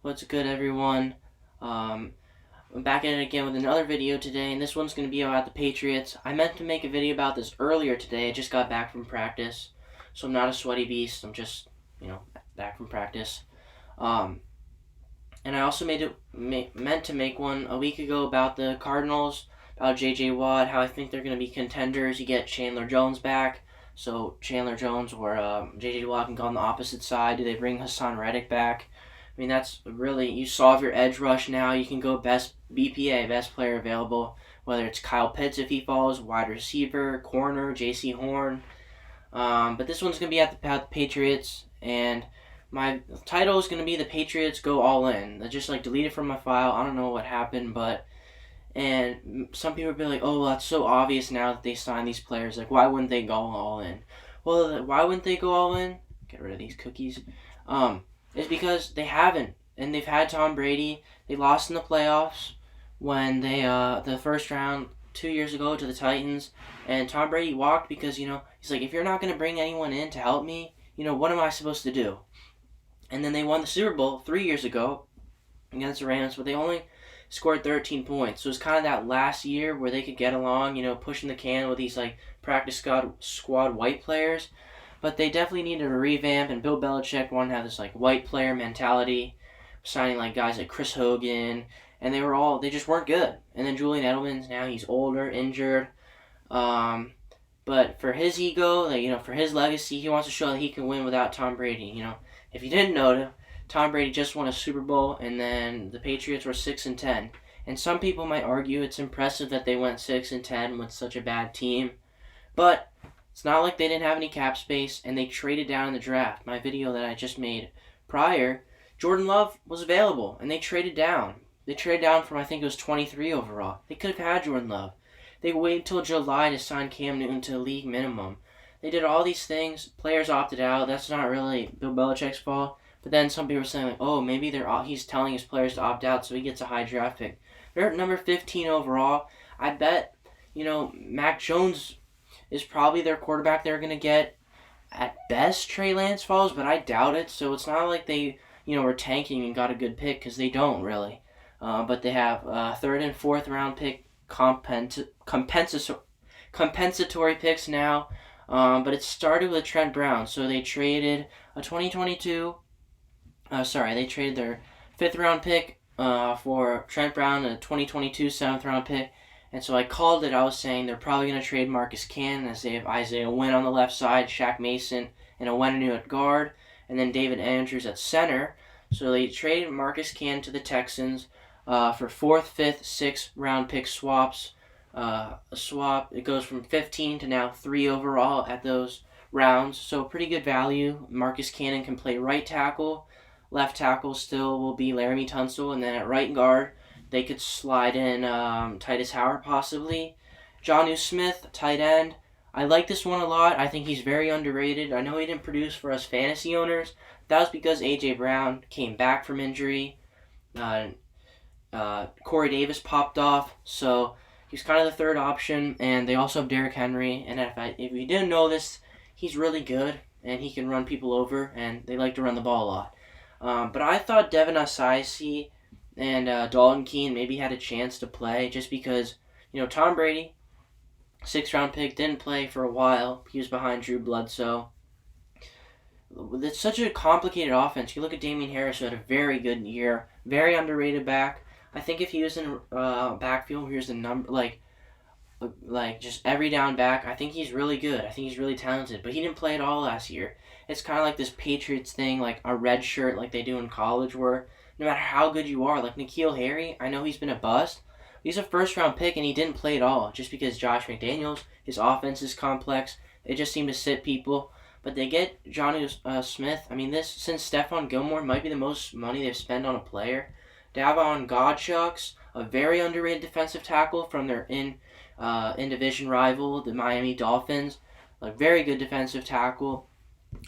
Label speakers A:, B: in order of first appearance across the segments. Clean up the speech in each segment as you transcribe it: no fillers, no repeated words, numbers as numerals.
A: What's good, everyone? I'm back at it again with another video today, and this one's going to be about the Patriots. I meant to make a video about this earlier today. I just got back from practice, so I'm not a sweaty beast. I'm just, back from practice. Um, and I also meant to make one a week ago about the Cardinals, about J.J. Watt, how I think they're going to be contenders. You get Chandler Jones back, so Chandler Jones or J.J. Watt can go on the opposite side. Do they bring Hassan Reddick back? I mean, that's really, you solve your edge rush now. You can go best BPA, best player available, whether it's Kyle Pitts if he falls, wide receiver, corner, J.C. Horn. But this one's going to be at the Patriots, and my title is going to be The Patriots Go All In. I just delete it from my file. I don't know what happened, and some people will be like, oh, well, that's so obvious now that they signed these players. Like, why wouldn't they go all in? Well, why wouldn't they go all in? Get rid of these cookies. Is because they haven't, and they've had Tom Brady. They lost in the playoffs when they the first round 2 years ago to the Titans, and Tom Brady walked because he's like, if you're not going to bring anyone in to help me, what am I supposed to do? And then they won the Super Bowl 3 years ago against the Rams, but they only scored 13 points. So it was kind of that last year where they could get along, pushing the can with these practice squad white players. But they definitely needed a revamp, and Bill Belichick wanted to have this white player mentality, signing guys like Chris Hogan, and they just weren't good. And then Julian Edelman's now, he's older, injured, but for his ego, for his legacy, he wants to show that he can win without Tom Brady. If you didn't know, Tom Brady just won a Super Bowl, and then the Patriots were 6-10. And some people might argue it's impressive that they went 6-10 with such a bad team, but it's not like they didn't have any cap space, and they traded down in the draft. My video that I just made prior, Jordan Love was available, and they traded down. They traded down from, I think it was 23 overall. They could have had Jordan Love. They waited until July to sign Cam Newton to the league minimum. They did all these things. Players opted out. That's not really Bill Belichick's fault. But then some people are saying, oh, maybe he's telling his players to opt out so he gets a high draft pick. They're at number 15 overall. I bet, Mac Jones is probably their quarterback they're going to get. At best, Trey Lance falls, but I doubt it. So it's not like they, were tanking and got a good pick, because they don't really. But they have third and fourth round pick compensatory picks now. But it started with Trent Brown. So they traded a 2022. They traded their fifth round pick for Trent Brown, a 2022 seventh round pick. And so I called it. I was saying they're probably going to trade Marcus Cannon, as they have Isaiah Wynn on the left side, Shaq Mason, and Onwenu at guard, and then David Andrews at center. So they traded Marcus Cannon to the Texans for fourth, fifth, sixth round pick swaps. A swap, it goes from 15 to now 3 overall at those rounds. So pretty good value. Marcus Cannon can play right tackle. Left tackle still will be Laramie Tunsil, and then at right guard, they could slide in Titus Howard possibly. Jonnu Smith, tight end. I like this one a lot. I think he's very underrated. I know he didn't produce for us fantasy owners. That was because A.J. Brown came back from injury. Corey Davis popped off. So he's kind of the third option. And they also have Derrick Henry. And if you didn't know this, he's really good. And he can run people over. And they like to run the ball a lot. But I thought Devin Asiasi and Dalton Keene maybe had a chance to play, just because, Tom Brady, 6th round pick, didn't play for a while. He was behind Drew Bledsoe. It's such a complicated offense. You look at Damian Harris, who had a very good year, very underrated back. I think if he was in backfield, here's the number, just every down back, I think he's really good. I think he's really talented, but he didn't play at all last year. It's kind of like this Patriots thing, like a red shirt like they do in college, where no matter how good you are, like N'Keal Harry, I know he's been a bust. He's a first-round pick, and he didn't play at all, just because Josh McDaniels, his offense is complex. They just seem to sit people. But they get Jonnu Smith. I mean, since Stephon Gilmore might be the most money they've spent on a player. Davon Godchuk's a very underrated defensive tackle from their in-division rival, the Miami Dolphins. A very good defensive tackle.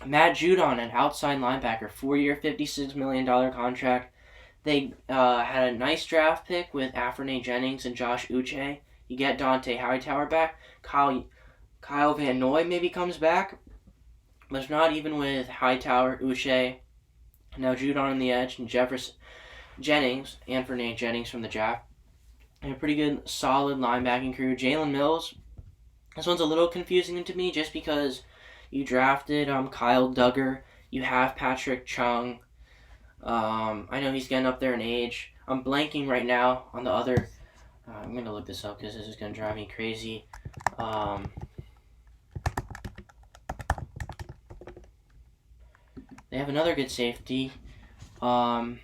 A: Matt Judon, an outside linebacker, 4-year, $56 million contract. They had a nice draft pick with Afrene Jennings and Josh Uche. You get Dante Hightower back. Kyle Van Noy maybe comes back. But it's not even with Hightower, Uche, now Judon on the edge, and Jennings, Anfernee Jennings from the draft. And a pretty good, solid linebacking crew. Jalen Mills. This one's a little confusing to me just because you drafted Kyle Duggar. You have Patrick Chung. I know he's getting up there in age. I'm blanking right now on the other. I'm going to look this up because this is going to drive me crazy. They have another good safety. Come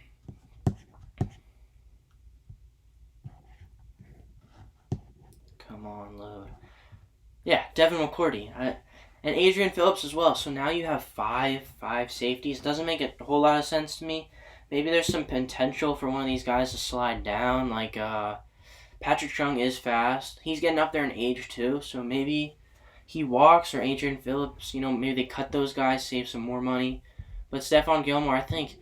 A: on, load. Yeah, Devin McCourty. And Adrian Phillips as well. So now you have five safeties. Doesn't make a whole lot of sense to me. Maybe there's some potential for one of these guys to slide down. Like Patrick Chung is fast. He's getting up there in age too. So maybe he walks, or Adrian Phillips. Maybe they cut those guys, save some more money. But Stephon Gilmore, I think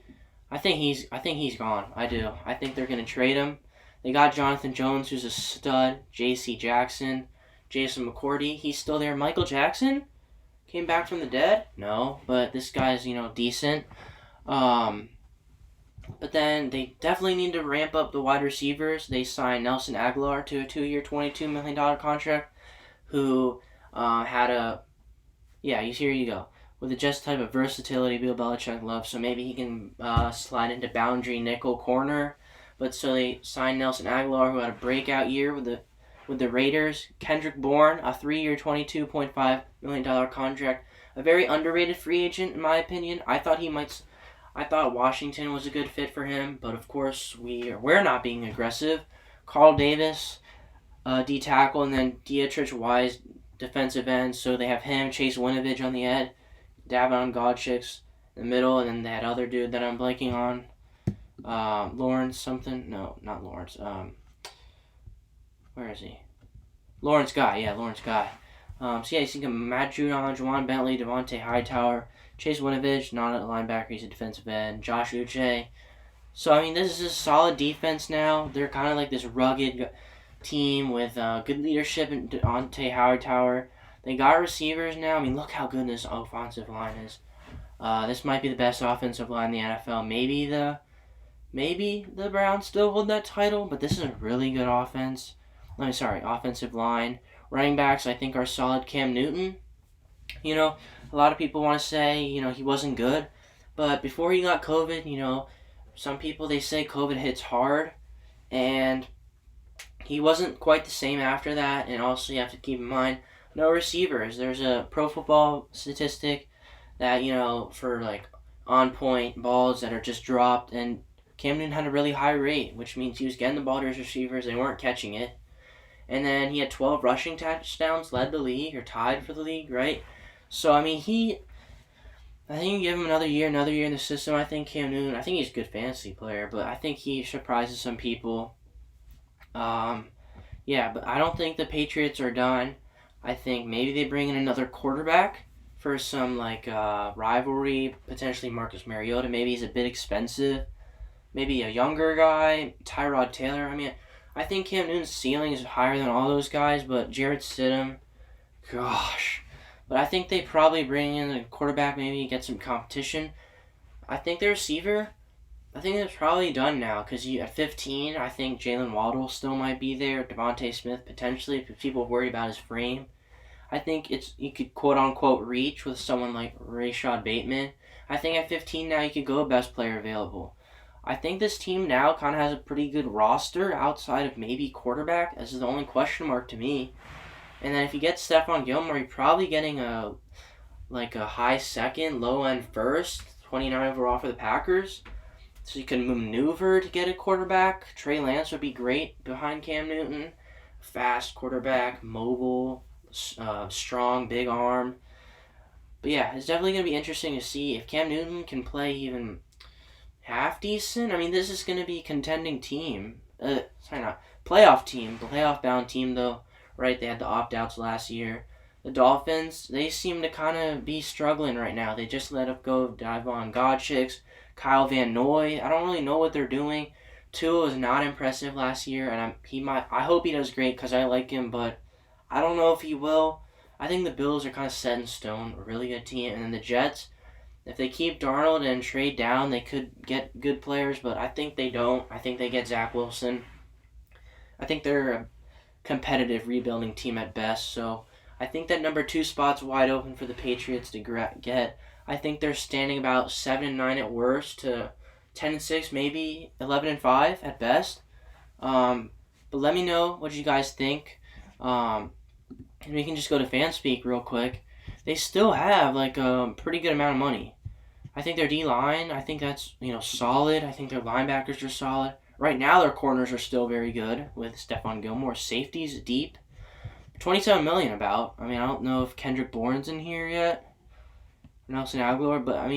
A: he's gone. I do. I think they're gonna trade him. They got Jonathan Jones, who's a stud. J.C. Jackson, Jason McCourty. He's still there. Michael Jackson came back from the dead. No, but this guy's decent. But then they definitely need to ramp up the wide receivers. They signed Nelson Aguilar to a 2-year, $22 million contract, who here you go. With just type of versatility Bill Belichick loves, so maybe he can slide into boundary nickel corner. But so they signed Nelson Aguilar, who had a breakout year with the Raiders. Kendrick Bourne, a 3-year, $22.5 million contract. A very underrated free agent, in my opinion. I thought Washington was a good fit for him, but of course we're not being aggressive. Carl Davis, D tackle, and then Dietrich Wise, defensive end. So they have him, Chase Winovich on the end, Davon Godchicks in the middle, and then that other dude that I'm blanking on, Lawrence something. No, not Lawrence. Where is he? Lawrence Guy. Yeah, Lawrence Guy. You see Matt Judon, Juwan Bentley, Devontae Hightower, Chase Winovich, not a linebacker, he's a defensive end, Josh Uche. So, this is a solid defense now. They're kind of like this rugged team with good leadership in Devontae Hightower. They got receivers now. Look how good this offensive line is. This might be the best offensive line in the NFL. Maybe the Browns still hold that title, but this is a really good offensive line. Running backs, I think, are solid. Cam Newton, a lot of people want to say, he wasn't good. But before he got COVID, some people, they say COVID hits hard. And he wasn't quite the same after that. And also, you have to keep in mind, no receivers. There's a pro football statistic that, for like on-point balls that are just dropped. And Cam Newton had a really high rate, which means he was getting the ball to his receivers. They weren't catching it. And then he had 12 rushing touchdowns, led the league, or tied for the league, right? So, I think you give him another year in the system. I think Cam Newton, I think he's a good fantasy player, but I think he surprises some people. But I don't think the Patriots are done. I think maybe they bring in another quarterback for some, rivalry, potentially Marcus Mariota. Maybe he's a bit expensive. Maybe a younger guy, Tyrod Taylor. I think Cam Newton's ceiling is higher than all those guys, but Jarrett Stidham, gosh. But I think they probably bring in a quarterback, maybe get some competition. I think the receiver, I think it's probably done now, because at 15, I think Jalen Waddle still might be there, Devontae Smith potentially, if people worry about his frame. I think you could quote-unquote reach with someone like Rashad Bateman. I think at 15 now you could go best player available. I think this team now kind of has a pretty good roster outside of maybe quarterback. This is the only question mark to me. And then if you get Stephon Gilmore, you're probably getting a high second, low end first, 29 overall for the Packers. So you can maneuver to get a quarterback. Trey Lance would be great behind Cam Newton. Fast quarterback, mobile, strong, big arm. But yeah, it's definitely going to be interesting to see if Cam Newton can play even half decent. This is going to be a contending team. Playoff team. Playoff bound team, though. Right, they had the opt-outs last year. The Dolphins, they seem to kind of be struggling right now. They just let go of Davon Godchicks, Kyle Van Noy. I don't really know what they're doing. Tua was not impressive last year, and I hope he does great because I like him, but I don't know if he will. I think the Bills are kind of set in stone, a really good team. And then the Jets, If they keep Darnold and trade down, they could get good players, but I think they don't. I think they get Zach Wilson. I think they're a competitive rebuilding team at best, so I think that number 2 spot's wide open for the Patriots to get. I think they're standing about 7-9 at worst to 10-6, maybe 11-5 at best. But let me know what you guys think. And we can just go to FanSpeak real quick. They still have like a pretty good amount of money. I think their D-line, I think that's, solid. I think their linebackers are solid. Right now, their corners are still very good with Stephon Gilmore. Safeties deep. $27 million about. I don't know if Kendrick Bourne's in here yet. Nelson Aguilar, but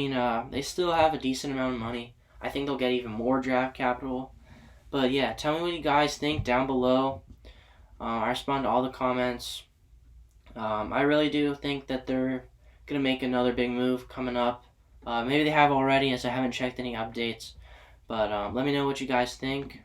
A: they still have a decent amount of money. I think they'll get even more draft capital. But yeah, tell me what you guys think down below. I respond to all the comments. I really do think that they're going to make another big move coming up. Maybe they have already, as I haven't checked any updates. But let me know what you guys think.